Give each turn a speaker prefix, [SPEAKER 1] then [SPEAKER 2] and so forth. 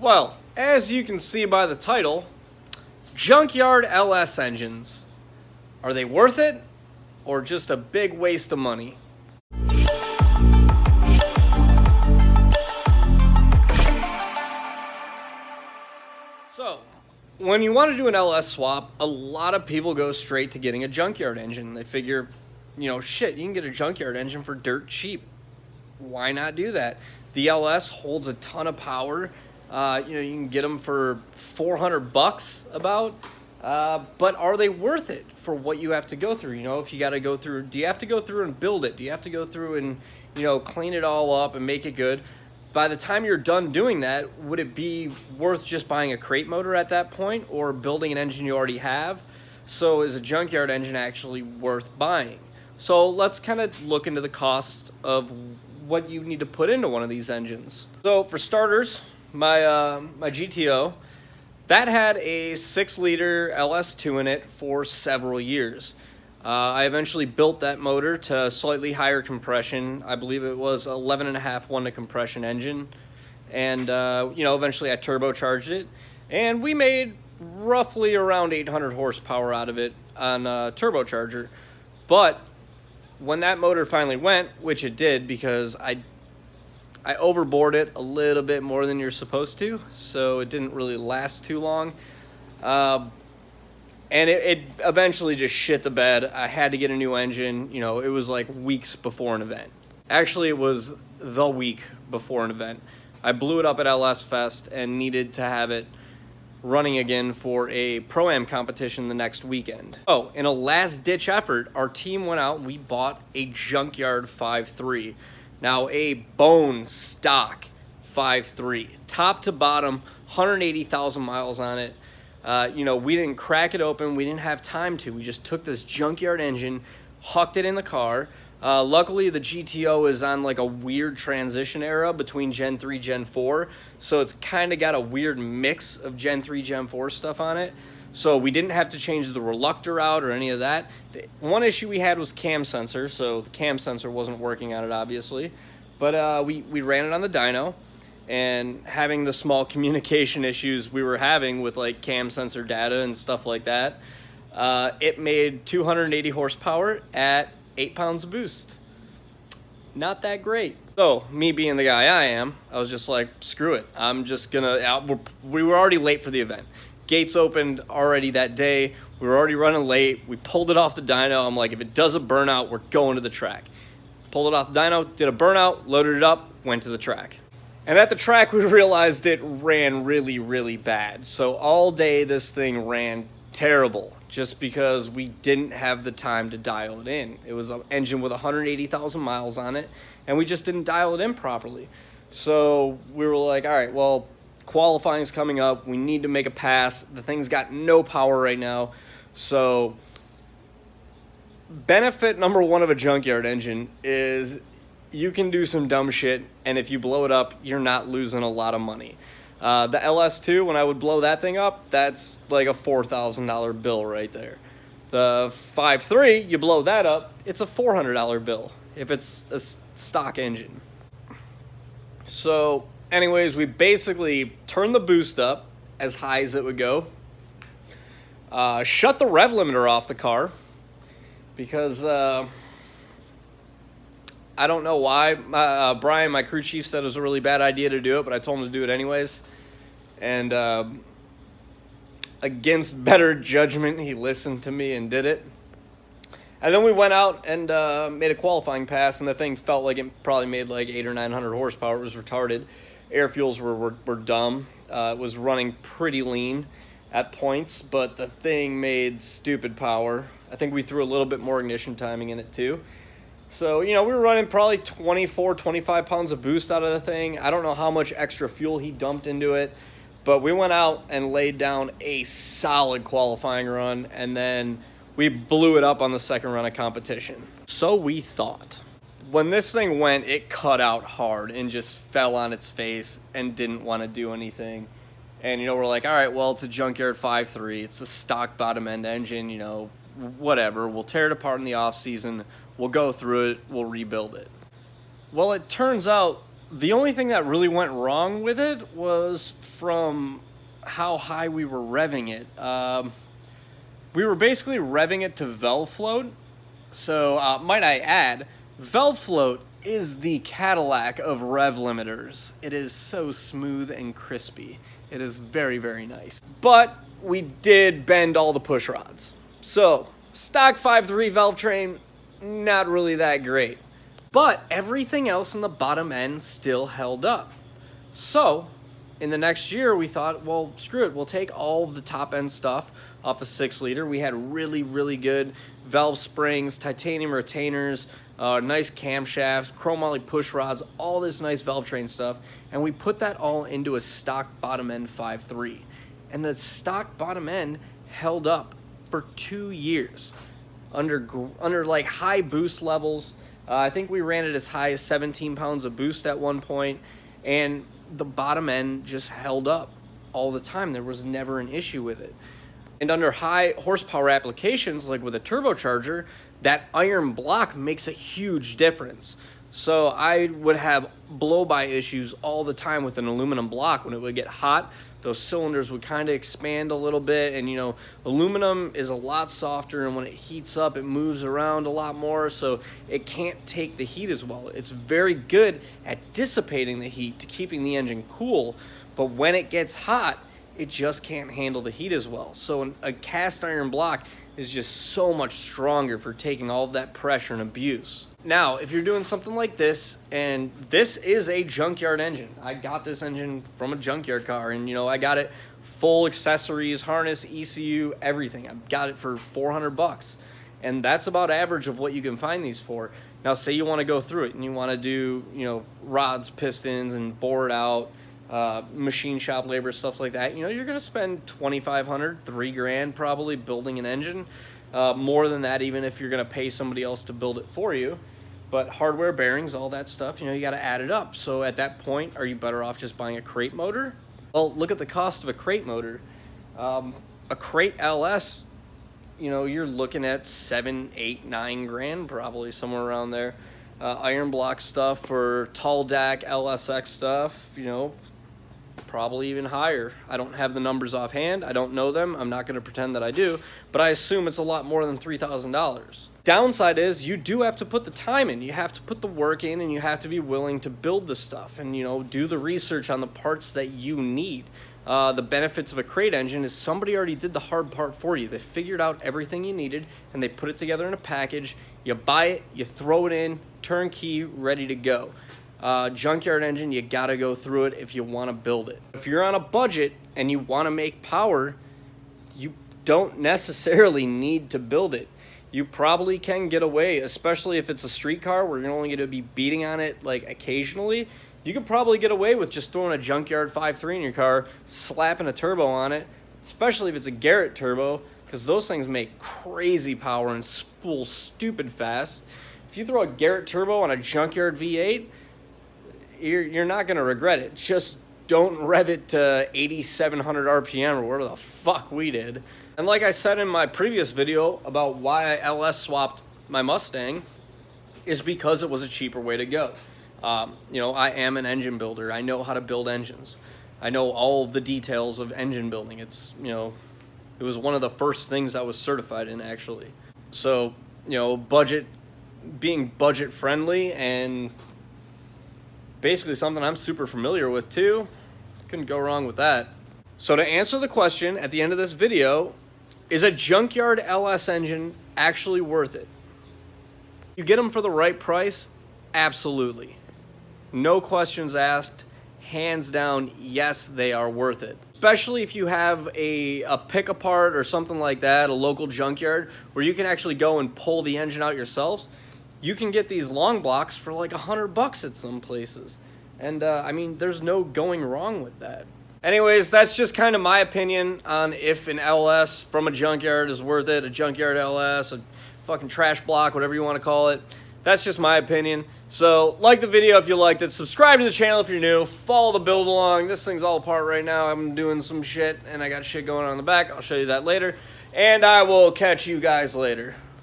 [SPEAKER 1] Well, as you can see by the title, Junkyard LS engines. Are they worth it, or just a big waste of money? So, when you want to do an LS swap, a lot of people go straight to getting a junkyard engine. They figure, shit, you can get a junkyard engine for dirt cheap. Why not do that? The LS holds a ton of power. You can get them for $400 about. But are they worth it for what you have to go through? If you got to go through, do you have to go through and build it? Do you have to go through and, clean it all up and make it good? By the time you're done doing that, would it be worth just buying a crate motor at that point or building an engine you already have? So is a junkyard engine actually worth buying? So let's kind of look into the cost of what you need to put into one of these engines. So for starters, my GTO, that had a 6-liter LS2 in it for several years. I eventually built that motor to slightly higher compression. I believe it was 11.5 1 compression engine. And, eventually I turbocharged it. And we made roughly around 800 horsepower out of it on a turbocharger. But when that motor finally went, which it did because I overbored it a little bit more than you're supposed to, so it didn't really last too long. And it eventually just shit the bed. I had to get a new engine. It was like weeks before an event. Actually, it was the week before an event. I blew it up at LS Fest and needed to have it running again for a Pro-Am competition the next weekend. Oh, in a last-ditch effort, our team went out and we bought a Junkyard 5.3. Now, a bone stock 5.3. Top to bottom, 180,000 miles on it. We didn't crack it open. We didn't have time to. We just took this junkyard engine, hucked it in the car. Luckily, the GTO is on like a weird transition era between Gen 3, Gen 4. So it's kind of got a weird mix of Gen 3, Gen 4 stuff on it. So we didn't have to change the reluctor out or any of that. The one issue we had was cam sensor. So the cam sensor wasn't working on it, obviously. But we ran it on the dyno. And having the small communication issues we were having with like cam sensor data and stuff like that, it made 280 horsepower at 8 pounds of boost. Not that great. So me being the guy I am, I was just like, screw it. I'm just gonna, we were already late for the event. Gates opened already that day. We were already running late. We pulled it off the dyno. I'm like, if it does a burnout, we're going to the track. Pulled it off the dyno, did a burnout, loaded it up, went to the track. And at the track, we realized it ran really, really bad. So all day, this thing ran terrible just because we didn't have the time to dial it in. It was an engine with 180,000 miles on it, and we just didn't dial it in properly. So we were like, all right, well, qualifying's coming up. We need to make a pass. The thing's got no power right now. So benefit number one of a junkyard engine is you can do some dumb shit, and if you blow it up, you're not losing a lot of money. The LS2, when I would blow that thing up, that's like a $4,000 bill right there. The 5.3, you blow that up, it's a $400 bill if it's a stock engine. So, anyways, we basically turned the boost up as high as it would go. Shut the rev limiter off the car because I don't know why. Brian, my crew chief, said it was a really bad idea to do it, but I told him to do it anyways. And against better judgment, he listened to me and did it. And then we went out and made a qualifying pass, and the thing felt like it probably made like 800 or 900 horsepower. It was retarded. Air fuels were dumb. It was running pretty lean at points, but the thing made stupid power. I think we threw a little bit more ignition timing in it too. So, we were running probably 24, 25 pounds of boost out of the thing. I don't know how much extra fuel he dumped into it, but we went out and laid down a solid qualifying run, and then we blew it up on the second run of competition. So we thought. When this thing went, it cut out hard and just fell on its face and didn't want to do anything. And, we're like, all right, well, it's a Junkyard 5.3. It's a stock bottom-end engine, whatever. We'll tear it apart in the off-season. We'll go through it. We'll rebuild it. Well, it turns out The only thing that really went wrong with it was from how high we were revving it. We were basically revving it to valve float. So, might I add, valve float is the Cadillac of rev limiters. It is so smooth and crispy. It is very, very nice. But we did bend all the push rods. So, stock 5.3 valve train, not really that great. But everything else in the bottom end still held up. So, in the next year, we thought, well, screw it. We'll take all of the top end stuff off the 6 liter. We had really, really good valve springs, titanium retainers, nice camshafts, chromoly push rods, all this nice valve train stuff. And we put that all into a stock bottom end 5.3. And the stock bottom end held up for 2 years under like high boost levels. I think we ran it as high as 17 pounds of boost at one point, and the bottom end just held up all the time. There was never an issue with it. And under high horsepower applications, like with a turbocharger, that iron block makes a huge difference. So I would have blow-by issues all the time with an aluminum block. When it would get hot, those cylinders would kind of expand a little bit, and aluminum is a lot softer, and when it heats up, it moves around a lot more, so it can't take the heat as well. It's very good at dissipating the heat to keeping the engine cool, but when it gets hot, it just can't handle the heat as well. So a cast iron block is just so much stronger for taking all of that pressure and abuse. Now, if you're doing something like this, and this is a junkyard engine. I got this engine from a junkyard car, and I got it full accessories, harness, ECU, everything. I got it for $400, and that's about average of what you can find these for. Now, say you want to go through it and you want to do, rods, pistons, and bore it out, machine shop labor, stuff like that. You're going to spend $2,500, $3,000 probably building an engine. More than that, even if you're going to pay somebody else to build it for you. But hardware, bearings, all that stuff, you got to add it up. So at that point, are you better off just buying a crate motor? Well, look at the cost of a crate motor. A crate LS, you're looking at $7,000, $8,000, $9,000 probably, somewhere around there. Iron block stuff for tall DAC, LSX stuff, probably even higher. I don't have the numbers offhand. I don't know them. I'm not going to pretend that I do, but I assume it's a lot more than $3,000. Downside is you do have to put the time in. You have to put the work in, and you have to be willing to build the stuff and, do the research on the parts that you need. The benefits of a crate engine is somebody already did the hard part for you. They figured out everything you needed, and they put it together in a package. You buy it, you throw it in, turnkey, ready to go. Junkyard engine, you gotta go through it if you want to build it. If you're on a budget and you want to make power, you don't necessarily need to build it. You probably can get away, especially if it's a street car where you're only going to be beating on it like occasionally. You could probably get away with just throwing a Junkyard 5.3 in your car, slapping a turbo on it, especially if it's a Garrett turbo, because those things make crazy power and spool stupid fast. If you throw a Garrett turbo on a Junkyard V8, you're not going to regret it. Just don't rev it to 8,700 RPM or whatever the fuck we did. And like I said in my previous video about why I LS swapped my Mustang, is because it was a cheaper way to go. I am an engine builder. I know how to build engines. I know all of the details of engine building. It's, it was one of the first things I was certified in, actually. So, being budget friendly and basically something I'm super familiar with too. Couldn't go wrong with that. So to answer the question at the end of this video, is a Junkyard LS engine actually worth it? You get them for the right price? Absolutely. No questions asked. Hands down, yes, they are worth it. Especially if you have a pick-apart or something like that, a local junkyard, where you can actually go and pull the engine out yourselves. You can get these long blocks for like $100 at some places. And, there's no going wrong with that. Anyways, that's just kind of my opinion on if an LS from a junkyard is worth it, a junkyard LS, a fucking trash block, whatever you want to call it. That's just my opinion. So, like the video if you liked it, subscribe to the channel if you're new, follow the build along. This thing's all apart right now. I'm doing some shit, and I got shit going on in the back. I'll show you that later. And I will catch you guys later.